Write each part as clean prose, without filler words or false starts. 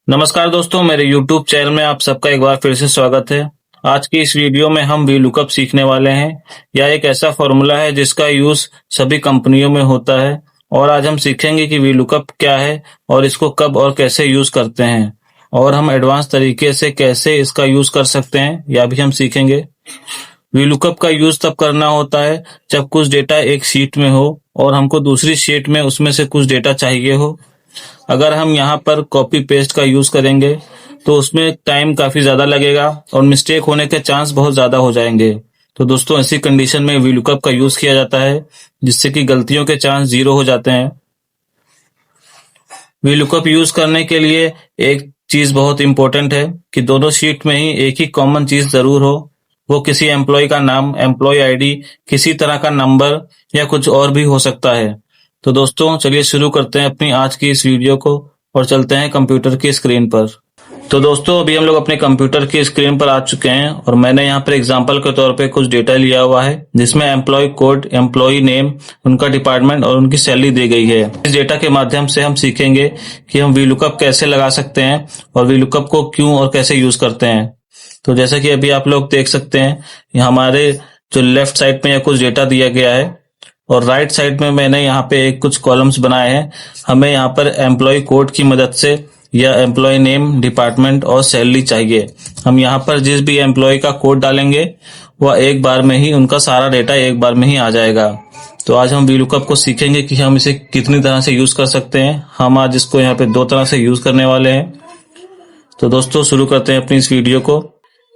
नमस्कार दोस्तों, मेरे YouTube चैनल में आप सबका एक बार फिर से स्वागत है। आज की इस वीडियो में हम VLOOKUP सीखने वाले हैं। यह एक ऐसा फॉर्मूला है जिसका यूज सभी कंपनियों में होता है और आज हम सीखेंगे कि VLOOKUP क्या है और इसको कब और कैसे यूज करते हैं और हम एडवांस तरीके से कैसे इसका यूज कर सकते हैं यह भी हम सीखेंगे। VLOOKUP का यूज तब करना होता है जब कुछ डेटा एक शीट में हो और हमको दूसरी शीट में उसमें से कुछ डेटा चाहिए हो। अगर हम यहाँ पर कॉपी पेस्ट का यूज करेंगे तो उसमें टाइम काफी ज्यादा लगेगा और मिस्टेक होने के चांस बहुत ज्यादा हो जाएंगे। तो दोस्तों, ऐसी कंडीशन में VLOOKUP का यूज किया जाता है जिससे कि गलतियों के चांस 0 हो जाते हैं। VLOOKUP यूज करने के लिए एक चीज बहुत इंपॉर्टेंट है कि दोनों शीट में ही एक ही कॉमन चीज जरूर हो। वो किसी एम्प्लॉय का नाम, एम्प्लॉय आईडी, किसी तरह का नंबर या कुछ और भी हो सकता है। तो दोस्तों, चलिए शुरू करते हैं अपनी आज की इस वीडियो को और चलते हैं कंप्यूटर की स्क्रीन पर। तो दोस्तों, अभी हम लोग अपने कंप्यूटर की स्क्रीन पर आ चुके हैं और मैंने यहाँ पर एग्जांपल के तौर पे कुछ डेटा लिया हुआ है जिसमें एम्प्लॉय कोड, एम्प्लॉय नेम, उनका डिपार्टमेंट और उनकी सैलरी दी गई है। इस डेटा के माध्यम से हम सीखेंगे कि हम VLOOKUP कैसे लगा सकते हैं और VLOOKUP को क्यों और कैसे यूज करते हैं। तो जैसा कि अभी आप लोग देख सकते हैं, हमारे जो लेफ्ट साइड में कुछ डेटा दिया गया है और राइट साइड में मैंने यहाँ पे कुछ कॉलम्स बनाए हैं। हमें यहाँ पर एम्प्लॉय कोड की मदद से या एम्प्लॉय नेम, डिपार्टमेंट और सैलरी चाहिए। हम यहाँ पर जिस भी एम्प्लॉय का कोड डालेंगे वह एक बार में ही, उनका सारा डेटा एक बार में ही आ जाएगा। तो आज हम VLOOKUP को सीखेंगे कि हम इसे कितनी तरह से यूज कर सकते हैं। हम आज इसको यहाँ पे 2 तरह से यूज करने वाले हैं। तो दोस्तों, शुरू करते हैं अपनी इस वीडियो को।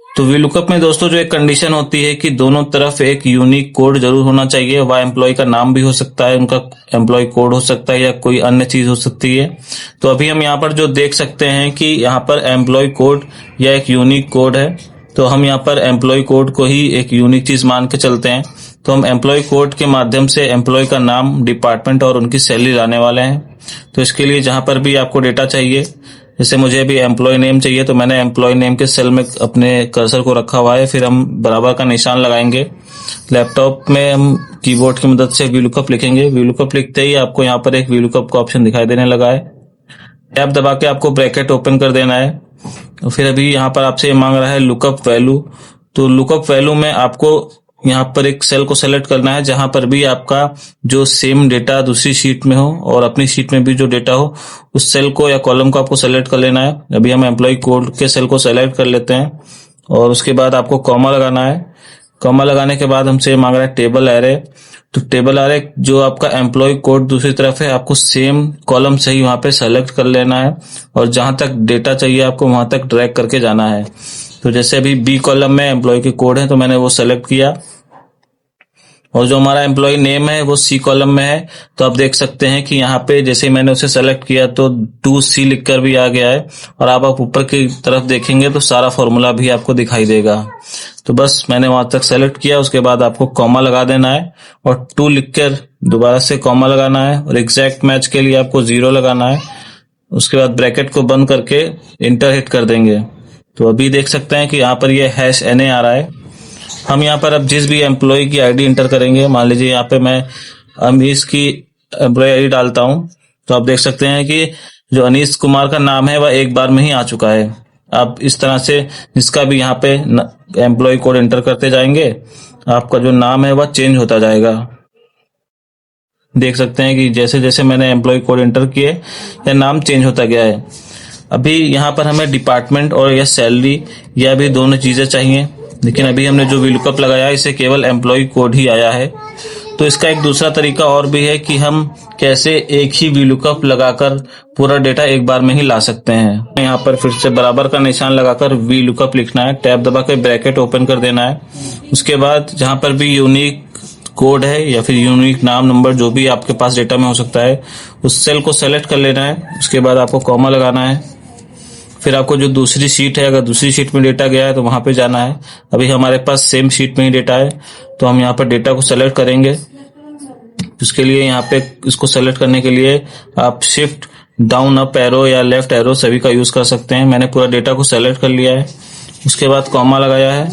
तो VLOOKUP में दोस्तों जो एक कंडीशन होती है कि दोनों तरफ एक यूनिक कोड जरूर होना चाहिए। वह एम्प्लॉय का नाम भी हो सकता है, उनका एम्प्लॉय कोड हो सकता है या कोई अन्य चीज हो सकती है। तो अभी हम यहाँ पर जो देख सकते हैं कि यहाँ पर एम्प्लॉय कोड या एक यूनिक कोड है, तो हम यहाँ पर एम्प्लॉय कोड को ही एक यूनिक चीज मान के चलते हैं। तो हम एम्प्लॉय कोड के माध्यम से एम्प्लॉय का नाम, डिपार्टमेंट और उनकी सैलरी लाने वाले हैं। तो इसके लिए जहां पर भी आपको डेटा चाहिए, जैसे मुझे अभी एम्प्लॉय नेम चाहिए तो मैंने एम्प्लॉय नेम के सेल में अपने कर्सर को रखा हुआ है। फिर हम बराबर का निशान लगाएंगे। लैपटॉप में हम कीबोर्ड की मदद से VLOOKUP लिखेंगे। VLOOKUP लिखते ही आपको यहाँ पर एक VLOOKUP का ऑप्शन दिखाई देने लगा है। टैब दबा के आपको ब्रैकेट ओपन कर देना है। फिर अभी यहाँ पर आपसे मांग रहा है लुकअप वैल्यू। तो लुकअप वैल्यू में आपको यहाँ पर एक सेल को सेलेक्ट करना है जहां पर भी आपका जो सेम डेटा दूसरी शीट में हो और अपनी शीट में भी जो डेटा हो, उस सेल को या कॉलम को आपको सेलेक्ट कर लेना है। अभी हम एम्प्लॉय कोड के सेल को सेलेक्ट कर लेते हैं और उसके बाद आपको कॉमा लगाना है। कॉमा लगाने के बाद हमसे मांग रहा है टेबल एरे। तो टेबल एरे जो आपका एम्प्लॉय कोड दूसरी तरफ है, आपको सेम कॉलम से ही वहां पे सेलेक्ट कर लेना है और जहां तक डेटा चाहिए आपको वहां तक ड्रैग करके जाना है। तो जैसे अभी बी कॉलम में एम्प्लॉय के कोड है तो मैंने वो सेलेक्ट किया और जो हमारा एम्प्लॉय नेम है वो सी कॉलम में है। तो आप देख सकते हैं कि यहाँ पे जैसे मैंने उसे सेलेक्ट किया तो 2C लिखकर भी आ गया है और आप ऊपर की तरफ देखेंगे तो सारा फॉर्मूला भी आपको दिखाई देगा। तो बस मैंने वहां तक सेलेक्ट किया, उसके बाद आपको कॉमा लगा देना है और 2 लिखकर दोबारा से कॉमा लगाना है और एग्जैक्ट मैच के लिए आपको 0 लगाना है। उसके बाद ब्रैकेट को बंद करके इंटर हिट कर देंगे। तो अभी देख सकते हैं कि यहाँ पर ये #NA आ रहा है। हम यहाँ पर अब जिस भी एम्प्लॉय की आईडी इंटर करेंगे, मान लीजिए यहाँ पे मैं अनीश की एम्प्लॉय आईडी डालता हूँ, तो आप देख सकते हैं कि जो अनीश कुमार का नाम है वह एक बार में ही आ चुका है। आप इस तरह से जिसका भी यहाँ पे एम्प्लॉय कोड इंटर करते जाएंगे, आपका जो नाम है वह चेंज होता जाएगा। देख सकते हैं कि जैसे जैसे मैंने एम्प्लॉय कोड इंटर किए यह नाम चेंज होता गया है। अभी यहाँ पर हमें डिपार्टमेंट और या सैलरी यह भी दोनों चीजें चाहिए, लेकिन अभी हमने जो VLOOKUP लगाया है इसे केवल एम्प्लॉय कोड ही आया है। तो इसका एक दूसरा तरीका और भी है कि हम कैसे एक ही VLOOKUP लगाकर पूरा डेटा एक बार में ही ला सकते हैं। यहाँ पर फिर से बराबर का निशान लगाकर VLOOKUP लिखना है, टैब दबा के ब्रैकेट ओपन कर देना है। उसके बाद जहां पर भी यूनिक कोड है या फिर यूनिक नाम, नंबर जो भी आपके पास डेटा में हो सकता है, उस सेल को सेलेक्ट कर लेना है। उसके बाद आपको कॉमा लगाना है। फिर आपको जो दूसरी शीट है, अगर दूसरी शीट में डेटा गया है तो वहां पे जाना है। अभी हमारे पास सेम शीट में ही डेटा है तो हम यहाँ पर डेटा को सेलेक्ट करेंगे। उसके लिए यहाँ पे इसको सेलेक्ट करने के लिए आप शिफ्ट डाउन अप एरो या लेफ्ट एरो सभी का यूज कर सकते हैं। मैंने पूरा डेटा को सेलेक्ट कर लिया है, उसके बाद कॉमा लगाया है।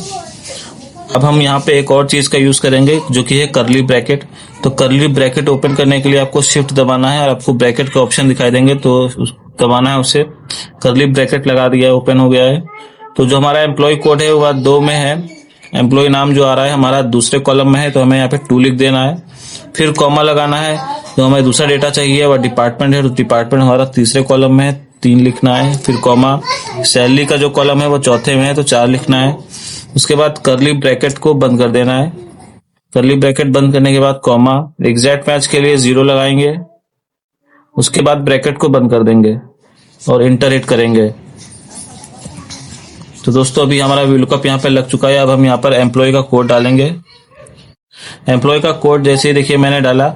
अब हम यहाँ पे एक और चीज का यूज करेंगे जो कि है कर्ली ब्रैकेट। तो कर्ली ब्रैकेट ओपन करने के लिए आपको शिफ्ट दबाना है और आपको ब्रैकेट का ऑप्शन दिखाई देंगे, तो दबाना है उसे। कर्ली ब्रैकेट लगा दिया है, ओपन हो गया है। तो जो हमारा एम्प्लॉय कोड है वो 2 में है, एम्प्लॉय नाम जो आ रहा है हमारा दूसरे कॉलम में है, तो हमें यहाँ पे 2 लिख देना है। फिर कॉमा लगाना है, तो हमें दूसरा डेटा चाहिए वह डिपार्टमेंट है, तो डिपार्टमेंट हमारा तीसरे कॉलम में है, 3 लिखना है। फिर कॉमा, सैलरी का जो कॉलम है वो चौथे में है, तो 4 लिखना है। उसके बाद कर्ली ब्रैकेट को बंद कर देना है। कर्ली ब्रैकेट बंद करने के बाद कॉमा, एग्जैक्ट मैच के लिए 0 लगाएंगे। उसके बाद ब्रैकेट को बंद कर देंगे और इंटर हिट करेंगे। तो दोस्तों अभी हमारा VLOOKUP यहाँ पे लग चुका है। अब हम यहाँ पर एम्प्लॉय का कोड डालेंगे। एम्प्लॉय का कोड जैसे ही देखिए मैंने डाला,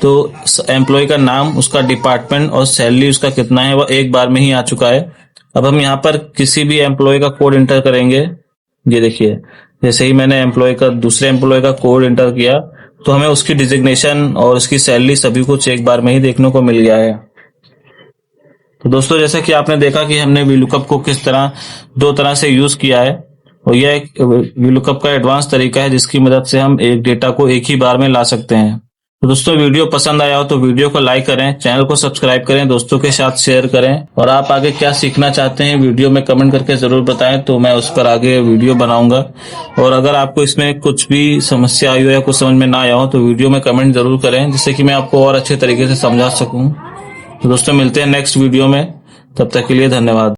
तो एम्प्लॉय का नाम, उसका डिपार्टमेंट और सैलरी उसका कितना है वह एक बार में ही आ चुका है। अब हम यहाँ पर किसी भी एम्प्लॉय का कोड इंटर करेंगे। ये देखिए जैसे ही मैंने दूसरे एम्प्लॉय का कोड इंटर किया, तो हमें उसकी डिजिग्नेशन और उसकी सैलरी सभी कुछ एक बार में ही देखने को मिल गया है। तो दोस्तों जैसा कि आपने देखा कि हमने VLOOKUP को किस तरह 2 तरह से यूज किया है, और यह एक VLOOKUP का एडवांस तरीका है जिसकी मदद से हम एक डेटा को एक ही बार में ला सकते हैं। तो दोस्तों वीडियो पसंद आया हो तो वीडियो को लाइक करें, चैनल को सब्सक्राइब करें, दोस्तों के साथ शेयर करें, और आप आगे क्या सीखना चाहते हैं वीडियो में कमेंट करके जरूर बताएं, तो मैं उस पर आगे वीडियो बनाऊंगा। और अगर आपको इसमें कुछ भी समस्या आई हो या कुछ समझ में ना आया हो तो वीडियो में कमेंट जरूर करें, जिससे कि मैं आपको और अच्छे तरीके से समझा सकूं। तो दोस्तों मिलते हैं नेक्स्ट वीडियो में, तब तक के लिए धन्यवाद।